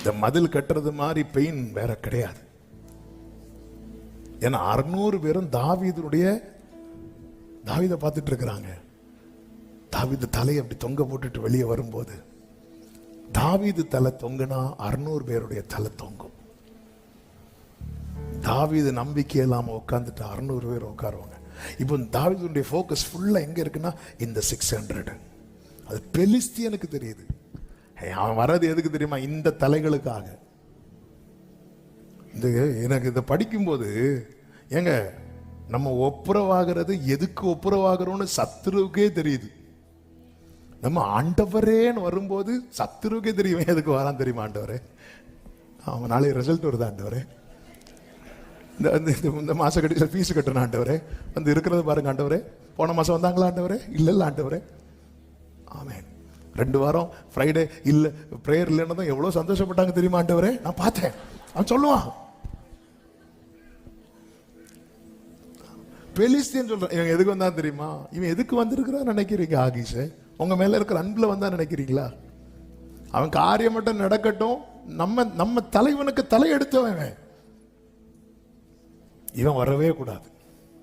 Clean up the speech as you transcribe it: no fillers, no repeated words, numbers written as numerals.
இந்த மதில் கட்டுறது மாதிரி பெயின் வேற கிடையாது. ஏன்னா 600 பேரும் தாவீதை பார்த்துட்டு இருக்கிறாங்க. தாவீது தலையை அப்படி தொங்க போட்டுட்டு வெளியே வரும்போது, தாவீது தலை தொங்குனா 600 பேருடைய தலை தொங்கும். தாவீது நம்பிக்கை இல்லாம உட்காந்துட்டு 600 பேர் உட்காருவாங்க. இப்போ தாவீதுடைய ஃபோக்கஸ் ஃபுல்லா எங்க இருக்குன்னா இந்த 600. அது பெலிஸ்தியனுக்கு தெரியுது. அவன் வர்றது எதுக்கு தெரியுமா? இந்த தலைகளுக்காக. இந்த எனக்கு இதை படிக்கும்போது ஏங்க நம்ம ஒப்புரவாகிறது எதுக்கு ஒப்புரவாகிறோம்னு சத்துருவுக்கே தெரியுது. நம்ம ஆண்டவரேன்னு வரும்போது சத்துருவுக்கே தெரியும் எதுக்கு வரான் தெரியுமா? ஆண்டவரே, அவன் நாளைக்கு ரிசல்ட் வருது ஆண்டவரே, இந்த மாச கடைசியில் ஃபீஸ் கட்டணும் ஆண்டவரே, வந்து இருக்கிறது பாருங்க ஆண்டவரே, போன மாசம் வந்தாங்களா ஆண்டவரே? இல்ல ஆண்டவரே. ஆமென். 2 வாரம் ஃப்ரைடே இல்ல பிரேயர் இல்லைன்னு தான் எவ்வளவு சந்தோஷப்பட்டாங்க தெரியுமா ஆண்டவரே? நான் பார்த்தேன். அவன் சொல்லுவான், பெலிஸ்தியன் சொல்றான், இவன் எதுக்கு வந்தா தெரியுமா? இவன் எதுக்கு வந்திருக்கிறான் நினைக்கிறீங்க? ஆகிஷ உங்க மேல இருக்கிற அன்புல வந்தா நினைக்கிறீங்களா? அவன் காரியம் மட்டும் நடக்கட்டும், நம்ம தலைவனுக்கு தலை எடுத்தவன் இவன் வரவே கூடாது.